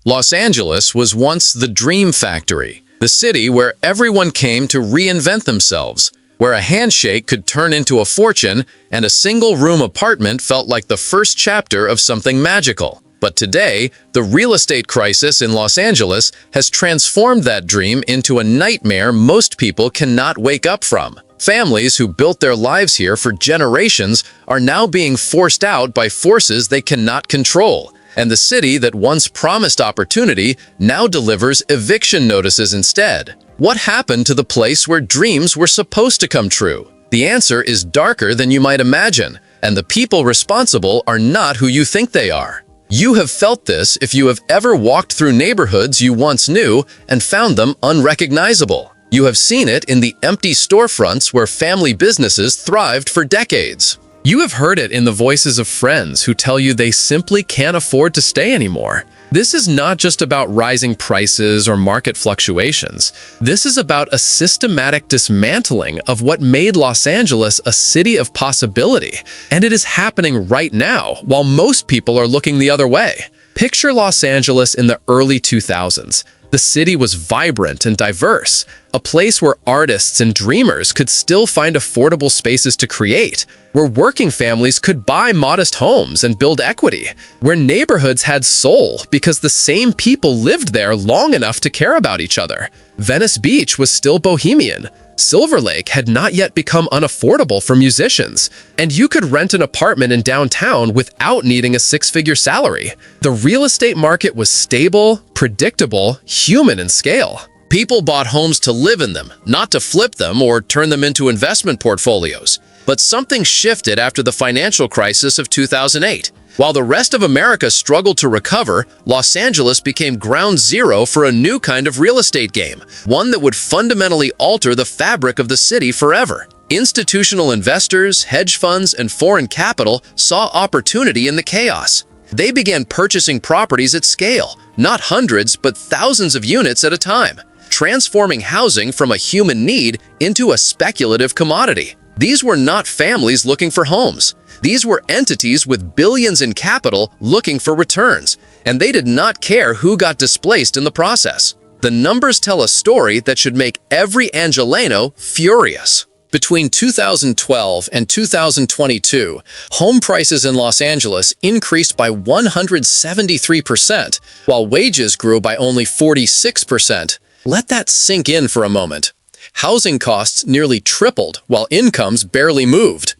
Los Angeles was once the dream factory, the city where everyone came to reinvent themselves, where a handshake could turn into a fortune and a single-room apartment felt like the first chapter of something magical. But today, the real estate crisis in Los Angeles has transformed that dream into a nightmare most people cannot wake up from. Families who built their lives here for generations are now being forced out by forces they cannot control. And the city that once promised opportunity now delivers eviction notices instead. What happened to the place where dreams were supposed to come true? The answer is darker than you might imagine, and the people responsible are not who you think they are. You have felt this if you have ever walked through neighborhoods you once knew and found them unrecognizable. You have seen it in the empty storefronts where family businesses thrived for decades. You have heard it in the voices of friends who tell you they simply can't afford to stay anymore. This is not just about rising prices or market fluctuations. This is about a systematic dismantling of what made Los Angeles a city of possibility. And it is happening right now, while most people are looking the other way. Picture Los Angeles in the early 2000s. The city was vibrant and diverse, a place where artists and dreamers could still find affordable spaces to create, where working families could buy modest homes and build equity, where neighborhoods had soul because the same people lived there long enough to care about each other. Venice Beach was still bohemian. Silver Lake had not yet become unaffordable for musicians, and you could rent an apartment in downtown without needing a six-figure salary. The real estate market was stable, predictable, human in scale. People bought homes to live in them, not to flip them or turn them into investment portfolios. But something shifted after the financial crisis of 2008. While the rest of America struggled to recover, Los Angeles became ground zero for a new kind of real estate game, one that would fundamentally alter the fabric of the city forever. Institutional investors, hedge funds, and foreign capital saw opportunity in the chaos. They began purchasing properties at scale, not hundreds but thousands of units at a time, transforming housing from a human need into a speculative commodity. These were not families looking for homes. These were entities with billions in capital looking for returns, and they did not care who got displaced in the process. The numbers tell a story that should make every Angeleno furious. Between 2012 and 2022, home prices in Los Angeles increased by 173%, while wages grew by only 46%. Let that sink in for a moment. Housing costs nearly tripled while incomes barely moved.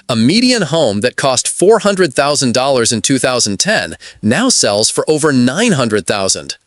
A median home that cost $400,000 in 2010 now sells for over $900,000.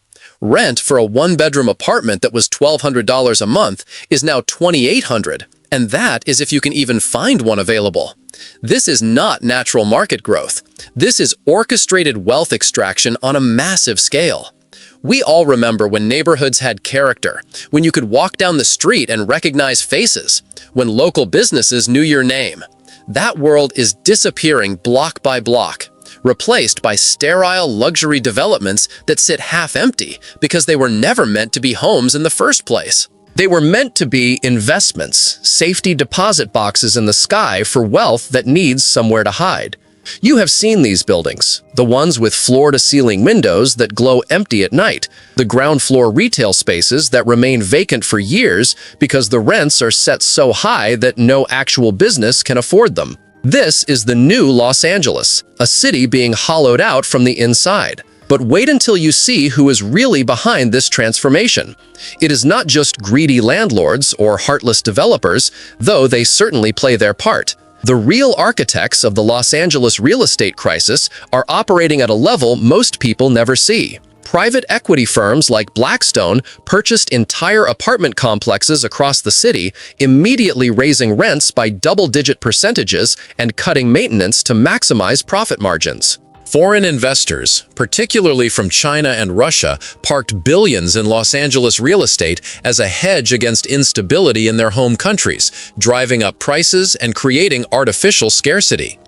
Rent for a one-bedroom apartment that was $1,200 a month is now $2,800, and that is if you can even find one available. This is not natural market growth. This is orchestrated wealth extraction on a massive scale. We all remember when neighborhoods had character, when you could walk down the street and recognize faces, when local businesses knew your name. That world is disappearing block by block, replaced by sterile luxury developments that sit half-empty because they were never meant to be homes in the first place. They were meant to be investments, safety deposit boxes in the sky for wealth that needs somewhere to hide. You have seen these buildings, the ones with floor-to-ceiling windows that glow empty at night, the ground-floor retail spaces that remain vacant for years because the rents are set so high that no actual business can afford them. This is the new Los Angeles, a city being hollowed out from the inside. But wait until you see who is really behind this transformation. It is not just greedy landlords or heartless developers, though they certainly play their part. The real architects of the Los Angeles real estate crisis are operating at a level most people never see. Private equity firms like Blackstone purchased entire apartment complexes across the city, immediately raising rents by double-digit percentages and cutting maintenance to maximize profit margins. Foreign investors, particularly from China and Russia, parked billions in Los Angeles real estate as a hedge against instability in their home countries, driving up prices and creating artificial scarcity.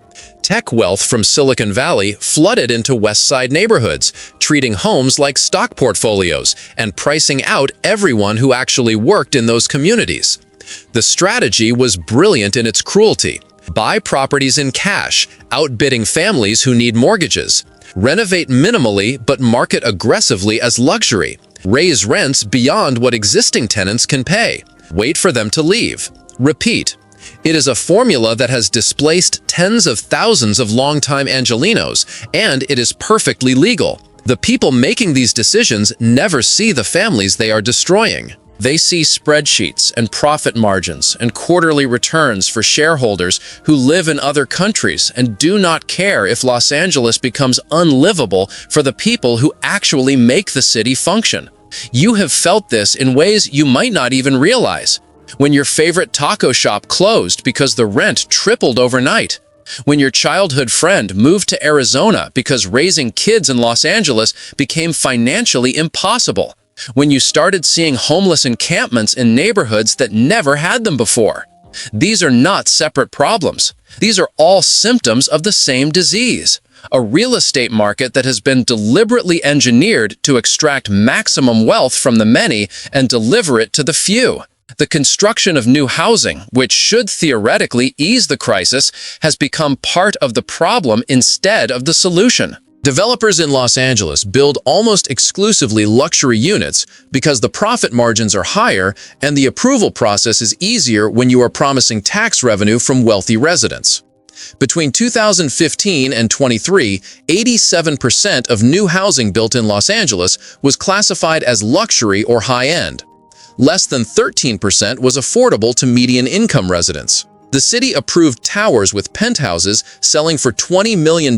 Tech wealth from Silicon Valley flooded into West Side neighborhoods, treating homes like stock portfolios and pricing out everyone who actually worked in those communities. The strategy was brilliant in its cruelty. Buy properties in cash, outbidding families who need mortgages. Renovate minimally but market aggressively as luxury. Raise rents beyond what existing tenants can pay. Wait for them to leave. Repeat. It is a formula that has displaced tens of thousands of longtime Angelenos, and it is perfectly legal. The people making these decisions never see the families they are destroying. They see spreadsheets and profit margins and quarterly returns for shareholders who live in other countries and do not care if Los Angeles becomes unlivable for the people who actually make the city function. You have felt this in ways you might not even realize. When your favorite taco shop closed because the rent tripled overnight. When your childhood friend moved to Arizona because raising kids in Los Angeles became financially impossible. When you started seeing homeless encampments in neighborhoods that never had them before. These are not separate problems. These are all symptoms of the same disease. A real estate market that has been deliberately engineered to extract maximum wealth from the many and deliver it to the few. The construction of new housing, which should theoretically ease the crisis, has become part of the problem instead of the solution. Developers in Los Angeles build almost exclusively luxury units because the profit margins are higher and the approval process is easier when you are promising tax revenue from wealthy residents. Between 2015 and 23, 87% of new housing built in Los Angeles was classified as luxury or high-end. Less than 13% was affordable to median income residents. The city approved towers with penthouses selling for $20 million,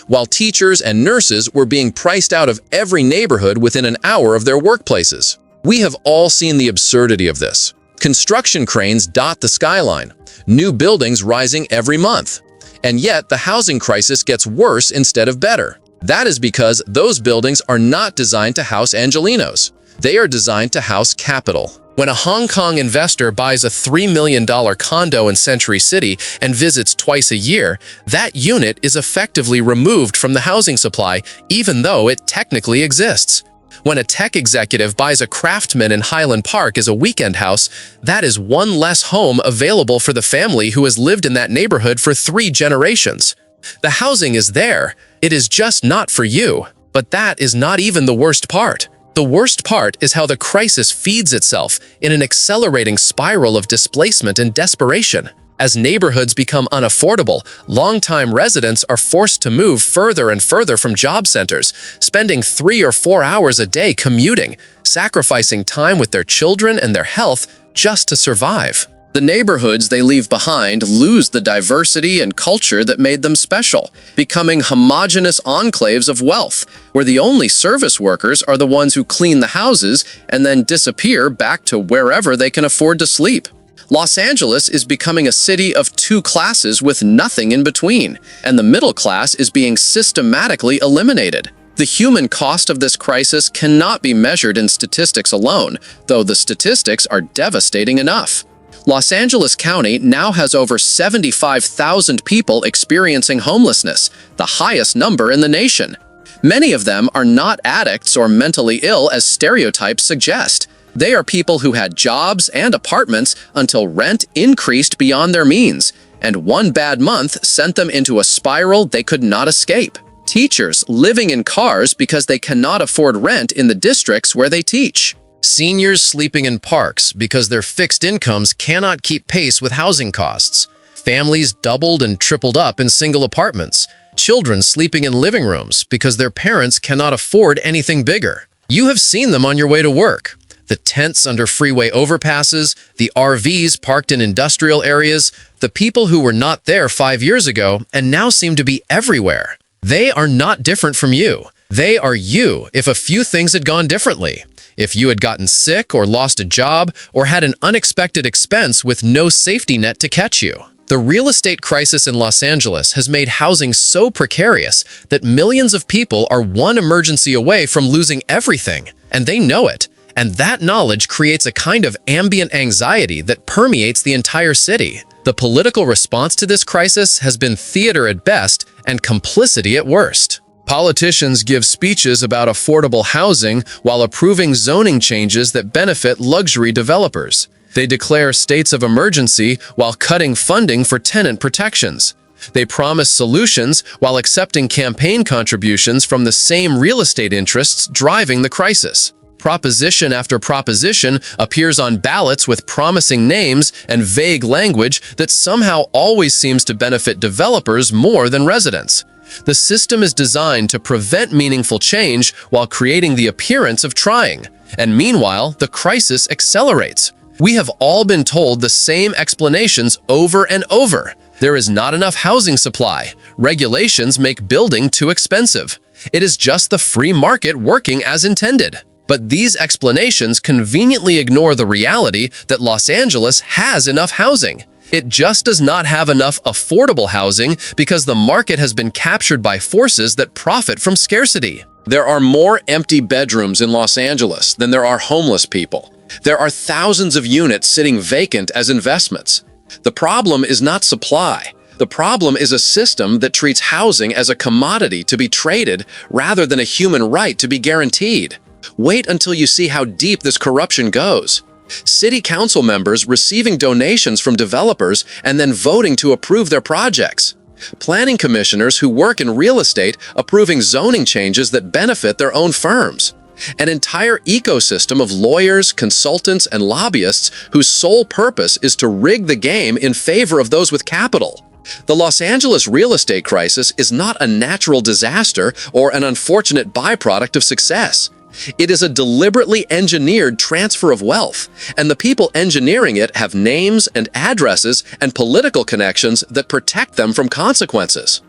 while teachers and nurses were being priced out of every neighborhood within an hour of their workplaces. We have all seen the absurdity of this. Construction cranes dot the skyline, new buildings rising every month. And yet the housing crisis gets worse instead of better. That is because those buildings are not designed to house Angelenos. They are designed to house capital. When a Hong Kong investor buys a $3 million condo in Century City and visits twice a year, that unit is effectively removed from the housing supply, even though it technically exists. When a tech executive buys a Craftsman in Highland Park as a weekend house, that is one less home available for the family who has lived in that neighborhood for 3 generations. The housing is there. It is just not for you. But that is not even the worst part. The worst part is how the crisis feeds itself in an accelerating spiral of displacement and desperation. As neighborhoods become unaffordable, longtime residents are forced to move further and further from job centers, spending 3 or 4 hours a day commuting, sacrificing time with their children and their health just to survive. The neighborhoods they leave behind lose the diversity and culture that made them special, becoming homogeneous enclaves of wealth, where the only service workers are the ones who clean the houses and then disappear back to wherever they can afford to sleep. Los Angeles is becoming a city of 2 classes with nothing in between, and the middle class is being systematically eliminated. The human cost of this crisis cannot be measured in statistics alone, though the statistics are devastating enough. Los Angeles County now has over 75,000 people experiencing homelessness, the highest number in the nation. Many of them are not addicts or mentally ill as stereotypes suggest. They are people who had jobs and apartments until rent increased beyond their means, and one bad month sent them into a spiral they could not escape. Teachers living in cars because they cannot afford rent in the districts where they teach. Seniors sleeping in parks because their fixed incomes cannot keep pace with housing costs. Families doubled and tripled up in single apartments. Children sleeping in living rooms because their parents cannot afford anything bigger. You have seen them on your way to work. The tents under freeway overpasses, the RVs parked in industrial areas, the people who were not there 5 years ago and now seem to be everywhere. They are not different from you. They are you if a few things had gone differently. If you had gotten sick or lost a job or had an unexpected expense with no safety net to catch you. The real estate crisis in Los Angeles has made housing so precarious that millions of people are one emergency away from losing everything, and they know it. And that knowledge creates a kind of ambient anxiety that permeates the entire city. The political response to this crisis has been theater at best and complicity at worst. Politicians give speeches about affordable housing while approving zoning changes that benefit luxury developers. They declare states of emergency while cutting funding for tenant protections. They promise solutions while accepting campaign contributions from the same real estate interests driving the crisis. Proposition after proposition appears on ballots with promising names and vague language that somehow always seems to benefit developers more than residents. The system is designed to prevent meaningful change while creating the appearance of trying. And meanwhile, the crisis accelerates. We have all been told the same explanations over and over. There is not enough housing supply. Regulations make building too expensive. It is just the free market working as intended. But these explanations conveniently ignore the reality that Los Angeles has enough housing. It just does not have enough affordable housing because the market has been captured by forces that profit from scarcity. There are more empty bedrooms in Los Angeles than there are homeless people. There are thousands of units sitting vacant as investments. The problem is not supply. The problem is a system that treats housing as a commodity to be traded rather than a human right to be guaranteed. Wait until you see how deep this corruption goes. City council members receiving donations from developers and then voting to approve their projects. Planning commissioners who work in real estate approving zoning changes that benefit their own firms. An entire ecosystem of lawyers, consultants, and lobbyists whose sole purpose is to rig the game in favor of those with capital. The Los Angeles real estate crisis is not a natural disaster or an unfortunate byproduct of success. It is a deliberately engineered transfer of wealth, and the people engineering it have names and addresses and political connections that protect them from consequences.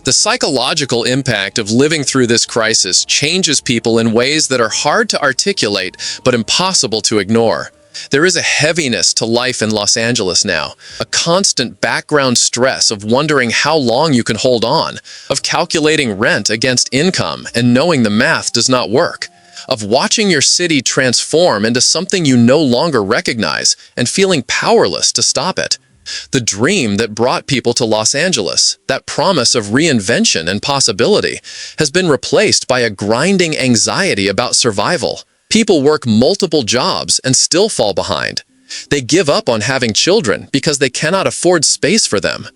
The psychological impact of living through this crisis changes people in ways that are hard to articulate but impossible to ignore. There is a heaviness to life in Los Angeles now, a constant background stress of wondering how long you can hold on, of calculating rent against income and knowing the math does not work, of watching your city transform into something you no longer recognize and feeling powerless to stop it. The dream that brought people to Los Angeles, that promise of reinvention and possibility, has been replaced by a grinding anxiety about survival. People work multiple jobs and still fall behind. They give up on having children because they cannot afford space for them.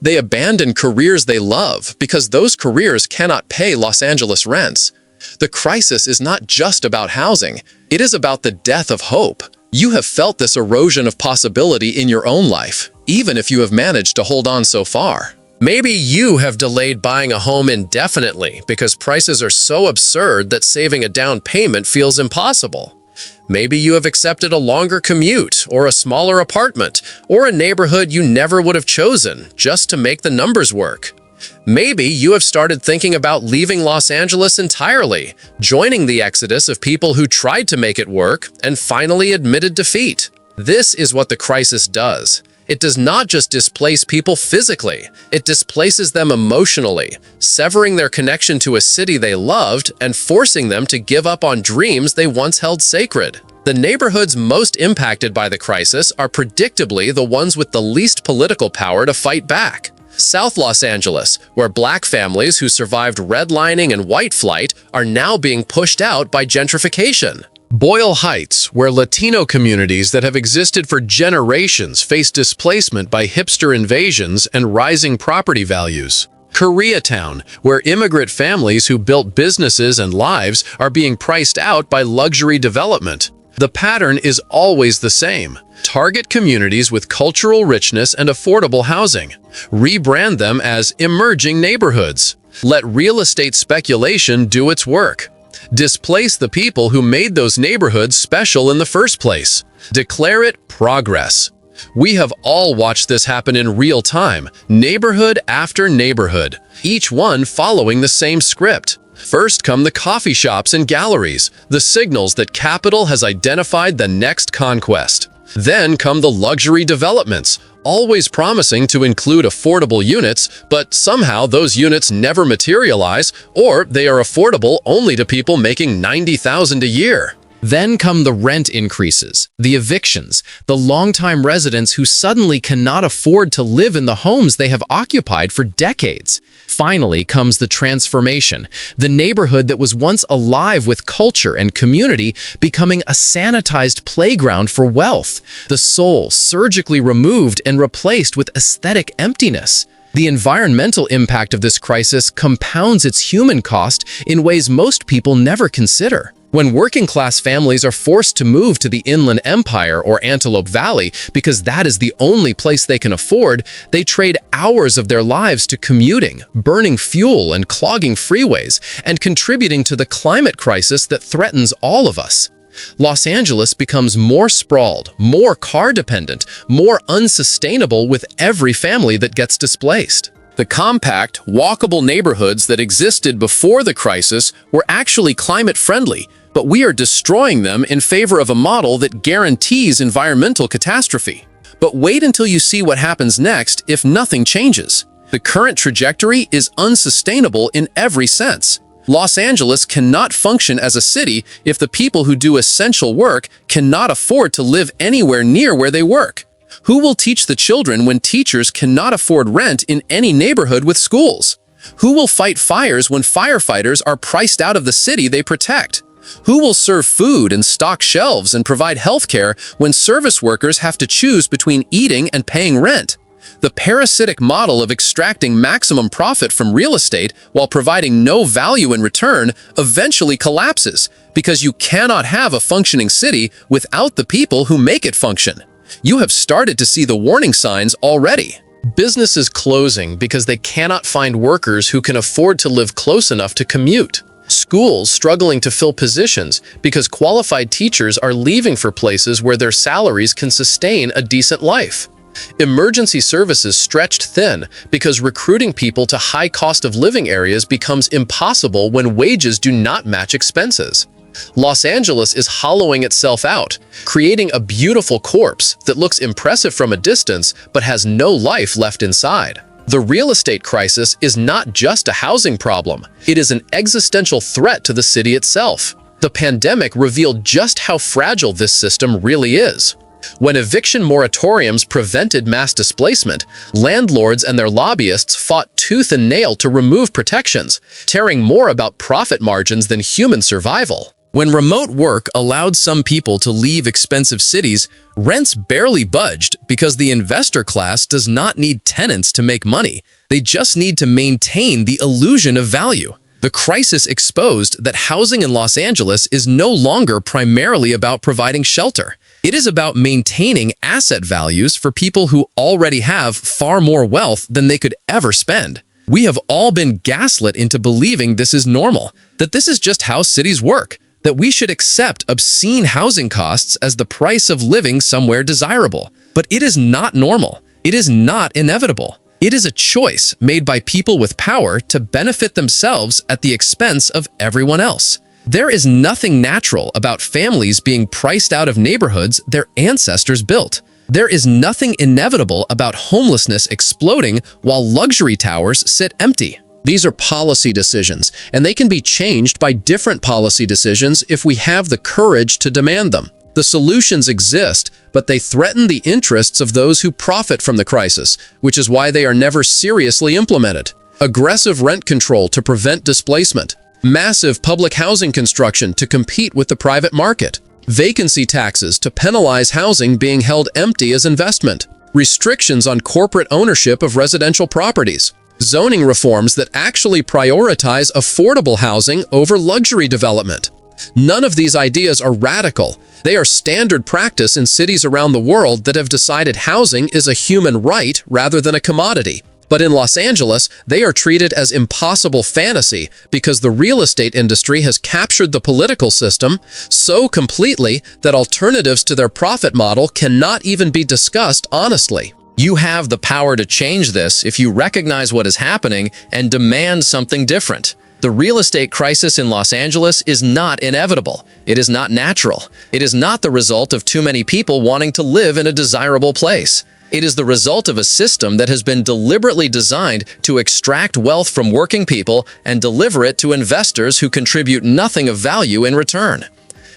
They abandon careers they love because those careers cannot pay Los Angeles rents. The crisis is not just about housing, it is about the death of hope. You have felt this erosion of possibility in your own life, even if you have managed to hold on so far. Maybe you have delayed buying a home indefinitely because prices are so absurd that saving a down payment feels impossible. Maybe you have accepted a longer commute or a smaller apartment or a neighborhood you never would have chosen just to make the numbers work. Maybe you have started thinking about leaving Los Angeles entirely, joining the exodus of people who tried to make it work and finally admitted defeat. This is what the crisis does. It does not just displace people physically, it displaces them emotionally, severing their connection to a city they loved and forcing them to give up on dreams they once held sacred. The neighborhoods most impacted by the crisis are predictably the ones with the least political power to fight back. South Los Angeles, where black families who survived redlining and white flight are now being pushed out by gentrification. Boyle Heights, where Latino communities that have existed for generations face displacement by hipster invasions and rising property values. Koreatown, where immigrant families who built businesses and lives are being priced out by luxury development. The pattern is always the same. Target communities with cultural richness and affordable housing. Rebrand them as emerging neighborhoods. Let real estate speculation do its work. Displace the people who made those neighborhoods special in the first place. Declare it progress. We have all watched this happen in real time, neighborhood after neighborhood, each one following the same script. First come the coffee shops and galleries, the signals that capital has identified the next conquest. Then come the luxury developments, always promising to include affordable units, but somehow those units never materialize, or they are affordable only to people making $90,000 a year. Then come the rent increases, the evictions, the longtime residents who suddenly cannot afford to live in the homes they have occupied for decades. Finally comes the transformation, the neighborhood that was once alive with culture and community becoming a sanitized playground for wealth, the soul surgically removed and replaced with aesthetic emptiness. The environmental impact of this crisis compounds its human cost in ways most people never consider. When working-class families are forced to move to the Inland Empire or Antelope Valley because that is the only place they can afford, they trade hours of their lives to commuting, burning fuel and clogging freeways, and contributing to the climate crisis that threatens all of us. Los Angeles becomes more sprawled, more car-dependent, more unsustainable with every family that gets displaced. The compact, walkable neighborhoods that existed before the crisis were actually climate-friendly, but we are destroying them in favor of a model that guarantees environmental catastrophe. But wait until you see what happens next if nothing changes. The current trajectory is unsustainable in every sense. Los Angeles cannot function as a city if the people who do essential work cannot afford to live anywhere near where they work. Who will teach the children when teachers cannot afford rent in any neighborhood with schools? Who will fight fires when firefighters are priced out of the city they protect? Who will serve food and stock shelves and provide health care when service workers have to choose between eating and paying rent? The parasitic model of extracting maximum profit from real estate while providing no value in return eventually collapses because you cannot have a functioning city without the people who make it function. You have started to see the warning signs already. Businesses closing because they cannot find workers who can afford to live close enough to commute. Schools struggling to fill positions because qualified teachers are leaving for places where their salaries can sustain a decent life. Emergency services stretched thin because recruiting people to high cost of living areas becomes impossible when wages do not match expenses. Los Angeles is hollowing itself out, creating a beautiful corpse that looks impressive from a distance but has no life left inside. The real estate crisis is not just a housing problem, it is an existential threat to the city itself. The pandemic revealed just how fragile this system really is. When eviction moratoriums prevented mass displacement, landlords and their lobbyists fought tooth and nail to remove protections, caring more about profit margins than human survival. When remote work allowed some people to leave expensive cities, rents barely budged because the investor class does not need tenants to make money. They just need to maintain the illusion of value. The crisis exposed that housing in Los Angeles is no longer primarily about providing shelter. It is about maintaining asset values for people who already have far more wealth than they could ever spend. We have all been gaslit into believing this is normal, that this is just how cities work, that we should accept obscene housing costs as the price of living somewhere desirable. But it is not normal. It is not inevitable. It is a choice made by people with power to benefit themselves at the expense of everyone else. There is nothing natural about families being priced out of neighborhoods their ancestors built. There is nothing inevitable about homelessness exploding while luxury towers sit empty. These are policy decisions, and they can be changed by different policy decisions if we have the courage to demand them. The solutions exist, but they threaten the interests of those who profit from the crisis, which is why they are never seriously implemented. Aggressive rent control to prevent displacement. Massive public housing construction to compete with the private market. Vacancy taxes to penalize housing being held empty as investment. Restrictions on corporate ownership of residential properties. Zoning reforms that actually prioritize affordable housing over luxury development. None of these ideas are radical. They are standard practice in cities around the world that have decided housing is a human right rather than a commodity. But in Los Angeles, they are treated as impossible fantasy because the real estate industry has captured the political system so completely that alternatives to their profit model cannot even be discussed honestly. You have the power to change this if you recognize what is happening and demand something different. The real estate crisis in Los Angeles is not inevitable. It is not natural. It is not the result of too many people wanting to live in a desirable place. It is the result of a system that has been deliberately designed to extract wealth from working people and deliver it to investors who contribute nothing of value in return.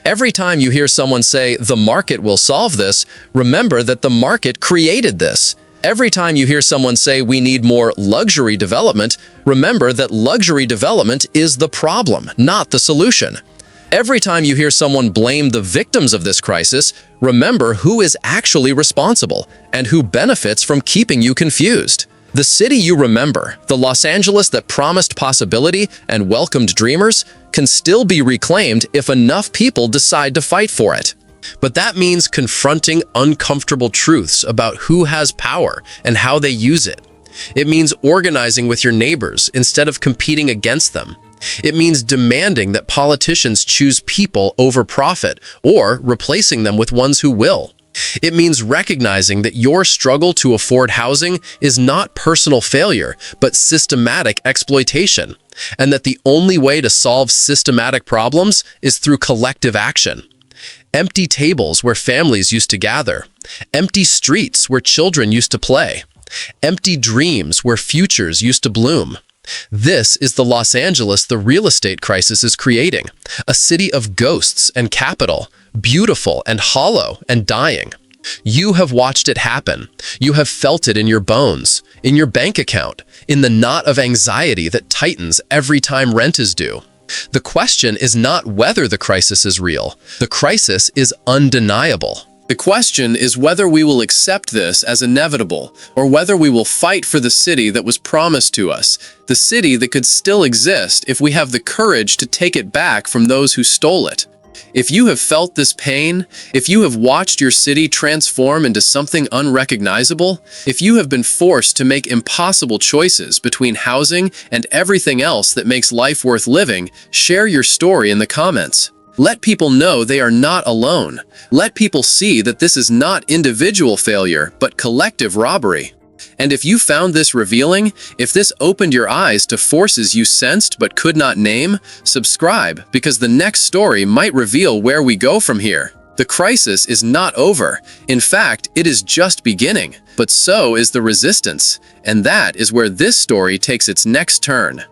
Every time you hear someone say, "The market will solve this," remember that the market created this. Every time you hear someone say, "We need more luxury development," remember that luxury development is the problem, not the solution. Every time you hear someone blame the victims of this crisis, remember who is actually responsible and who benefits from keeping you confused. The city you remember, the Los Angeles that promised possibility and welcomed dreamers, can still be reclaimed if enough people decide to fight for it. But that means confronting uncomfortable truths about who has power and how they use it. It means organizing with your neighbors instead of competing against them. It means demanding that politicians choose people over profit or replacing them with ones who will. It means recognizing that your struggle to afford housing is not personal failure, but systematic exploitation, and that the only way to solve systematic problems is through collective action. Empty tables where families used to gather, empty streets where children used to play, empty dreams where futures used to bloom. This is the Los Angeles the real estate crisis is creating, a city of ghosts and capital, beautiful and hollow and dying. You have watched it happen. You have felt it in your bones, in your bank account, in the knot of anxiety that tightens every time rent is due. The question is not whether the crisis is real. The crisis is undeniable. The question is whether we will accept this as inevitable, or whether we will fight for the city that was promised to us, the city that could still exist if we have the courage to take it back from those who stole it. If you have felt this pain, if you have watched your city transform into something unrecognizable, if you have been forced to make impossible choices between housing and everything else that makes life worth living, share your story in the comments. Let people know they are not alone. Let people see that this is not individual failure, but collective robbery. And if you found this revealing, if this opened your eyes to forces you sensed but could not name, subscribe, because the next story might reveal where we go from here. The crisis is not over. In fact, it is just beginning. But so is the resistance. And that is where this story takes its next turn.